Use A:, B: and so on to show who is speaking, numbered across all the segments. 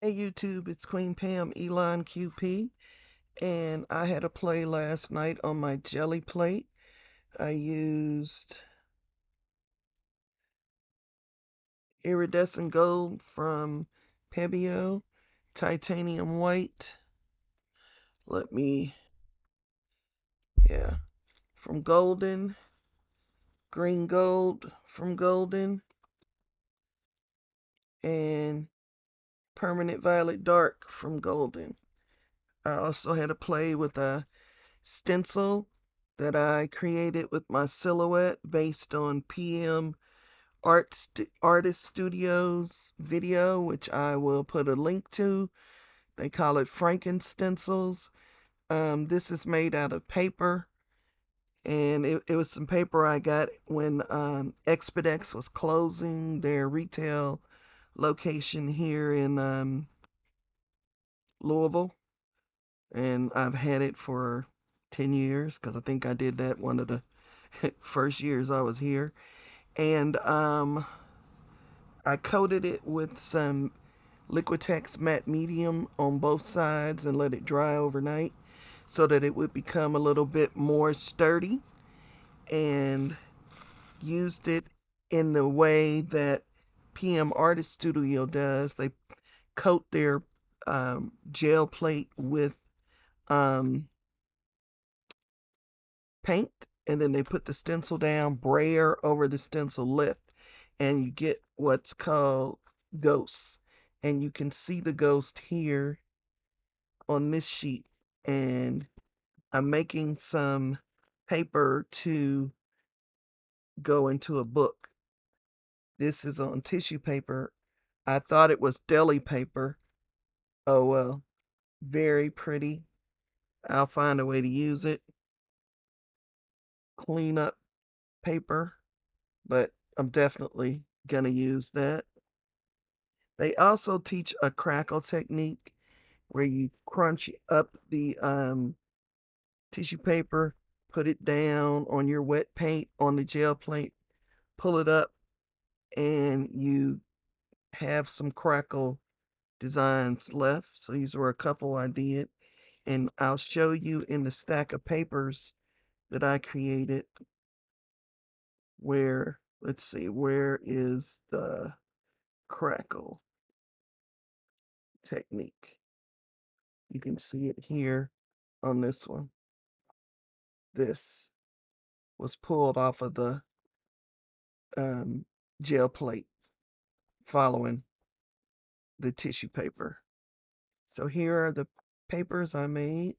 A: Hey YouTube, it's Queen Pam Elon QP, and I had a play last night on my jelly plate. I used iridescent gold from Pebeo, titanium white. Let me, yeah, from Golden, green gold from Golden, and permanent violet dark from Golden. I also had a play with a stencil that I created with my silhouette based on PM Artist Studios video, which I will put a link to. They call it Frankenstencils. This is made out of paper, and it was some paper I got when Expedex was closing their retail location here in Louisville, and I've had it for 10 years because I think I did that one of the first years I was here. And I coated it with some Liquitex matte medium on both sides and let it dry overnight so that it would become a little bit more sturdy, and used it in the way that PM Artist Studio does. They coat their gel plate with um, paint, and then they put the stencil down, brayer over the stencil lift, and you get what's called ghosts. And you can see the ghost here on this sheet. And I'm making some paper to go into a book. This is on tissue paper. I thought it was deli paper. Oh well, very pretty. I'll find a way to use it. Clean up paper, but I'm definitely gonna use that. They also teach a crackle technique where you crunch up the tissue paper, put it down on your wet paint on the gel plate, pull it up, and you have some crackle designs left. So these were a couple I did, and I'll show you in the stack of papers that I created where, let's see, where is the crackle technique? You can see it here on this one. This was pulled off of the um, gel plate following the tissue paper. So here are the papers I made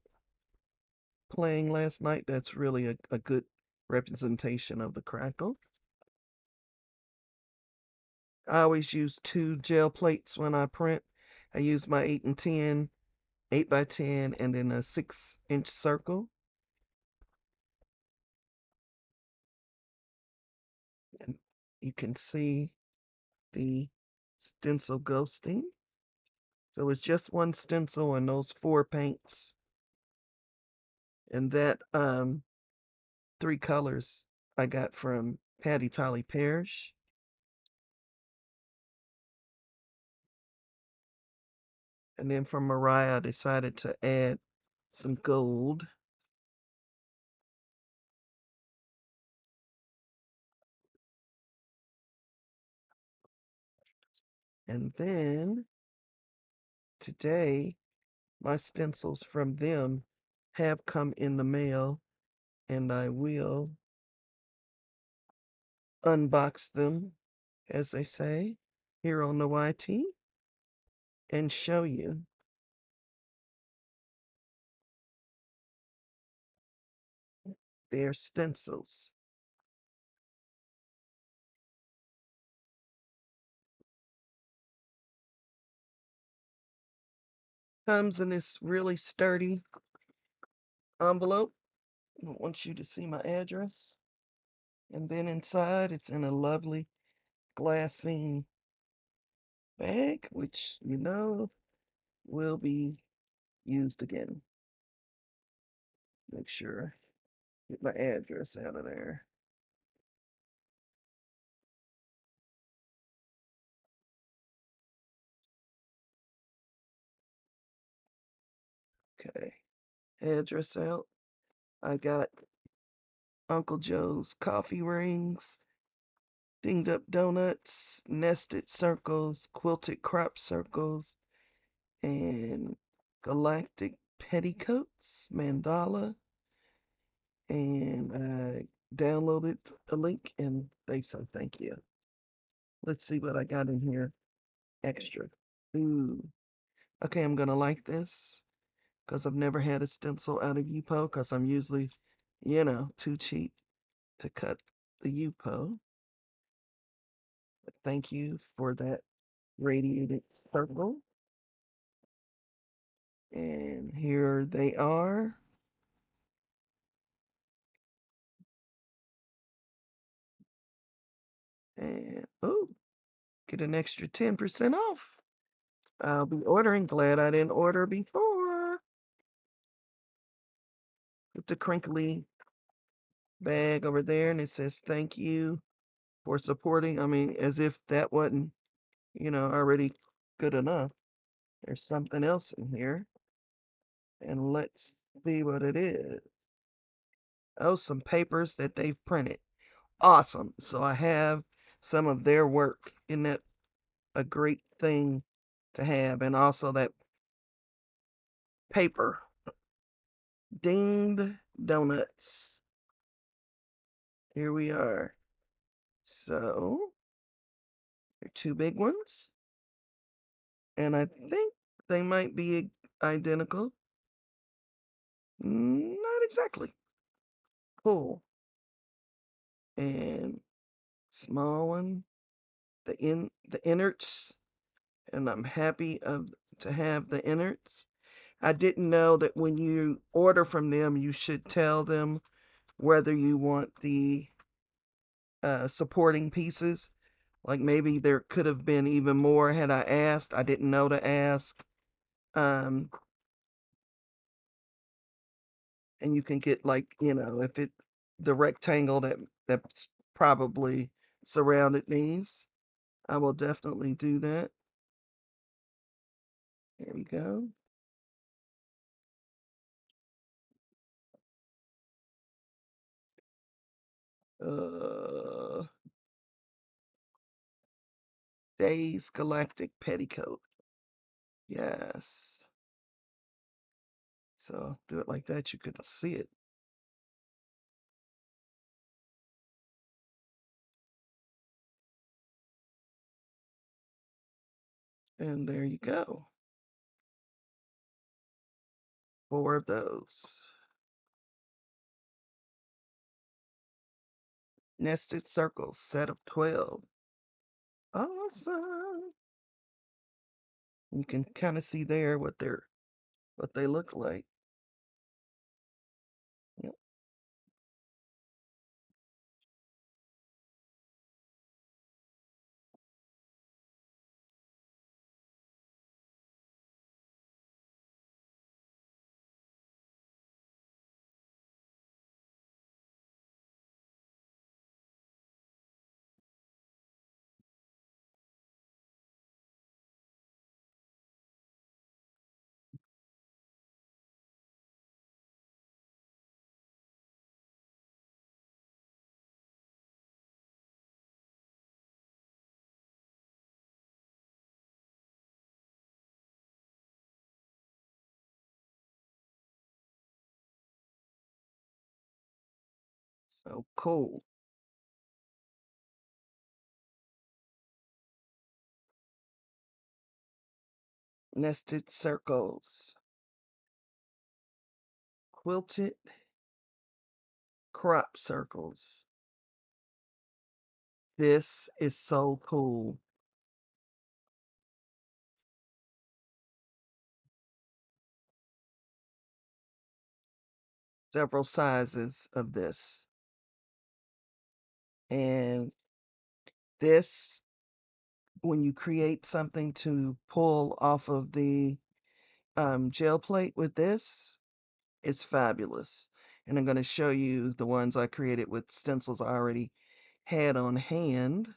A: playing last night. That's really a good representation of the crackle. I always use two gel plates when I print. I use my 8 and 10, 8 by 10, and then a 6-inch circle. And you can see the stencil ghosting. So it's just one stencil and those 4 paints. And that 3 colors I got from Patty Tolly Parrish. And then from Mariah, I decided to add some gold. And then today, my stencils from them have come in the mail, and I will unbox them, as they say, here on the YT and show you their stencils. Comes in this really sturdy envelope. I want you to see my address. And then inside, it's in a lovely glassine bag, which you know will be used again. Make sure I get my address out of there. Okay. Address out. I got Uncle Joe's coffee rings, dinged up donuts, nested circles, quilted crop circles, and galactic petticoats, mandala, and I downloaded a link and they said thank you. Let's see what I got in here extra. Ooh. Okay, I'm gonna like this because I've never had a stencil out of Yupo because I'm usually, too cheap to cut the Yupo. But thank you for that radiated circle. And here they are. And oh, get an extra 10% off. I'll be ordering. Glad I didn't order before. Put the crinkly bag over there and it says thank you for supporting. I mean, as if that wasn't, already good enough. There's something else in here. And let's see what it is. Oh, some papers that they've printed. Awesome. So I have some of their work. Isn't that a great thing to have? And also that paper. Dinged donuts. Here we are. So, they're two big ones. And I think they might be identical. Not exactly. Cool. And small one. The innards. And I'm happy to have the innards. I didn't know that when you order from them, you should tell them whether you want the supporting pieces. Like maybe there could have been even more had I asked. I didn't know to ask. Um, and you can get like, if it the rectangle that's probably surrounded these. I will definitely do that. There we go. Uh, Days Galactic Petticoat. Yes. So do it like that. You could see it. And there you go. Four of those. Nested circles, set of 12. Awesome. You can kind of see there what they look like. Yep. So cool. Nested circles. Quilted crop circles. This is so cool. Several sizes of this. And this, when you create something to pull off of the gel plate with this, is fabulous. And I'm going to show you the ones I created with stencils I already had on hand.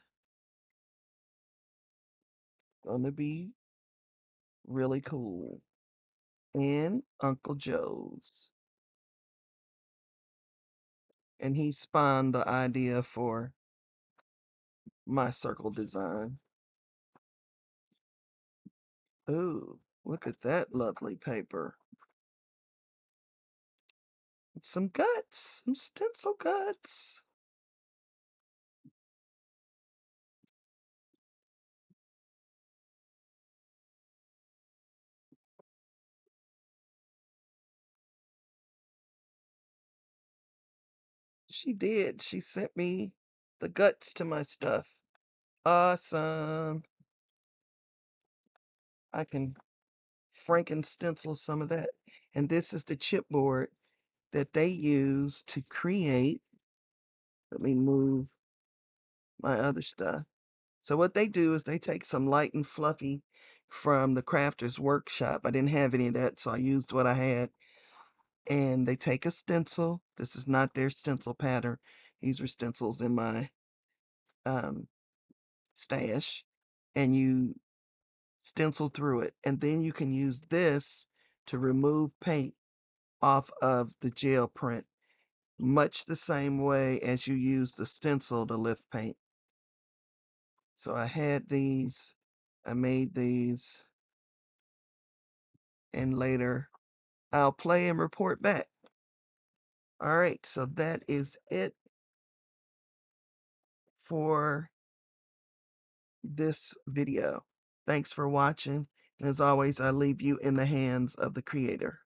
A: Gonna be really cool. and Uncle Joe's. And he spawned the idea for my circle design. Ooh, look at that lovely paper. Some guts, some stencil guts. She did. She sent me the guts to my stuff. Awesome. I can Franken stencil some of that. And this is the chipboard that they use to create. Let me move my other stuff. So what they do is they take some light and fluffy from the crafter's workshop. I didn't have any of that, so I used what I had. And they take a stencil. This is not their stencil pattern. These are stencils in my um, stash. And you stencil through it. And then you can use this to remove paint off of the gel print, much the same way as you use the stencil to lift paint. So I had these, I made these, and later I'll play and report back. All right, so that is it for this video. Thanks for watching. And as always, I leave you in the hands of the creator.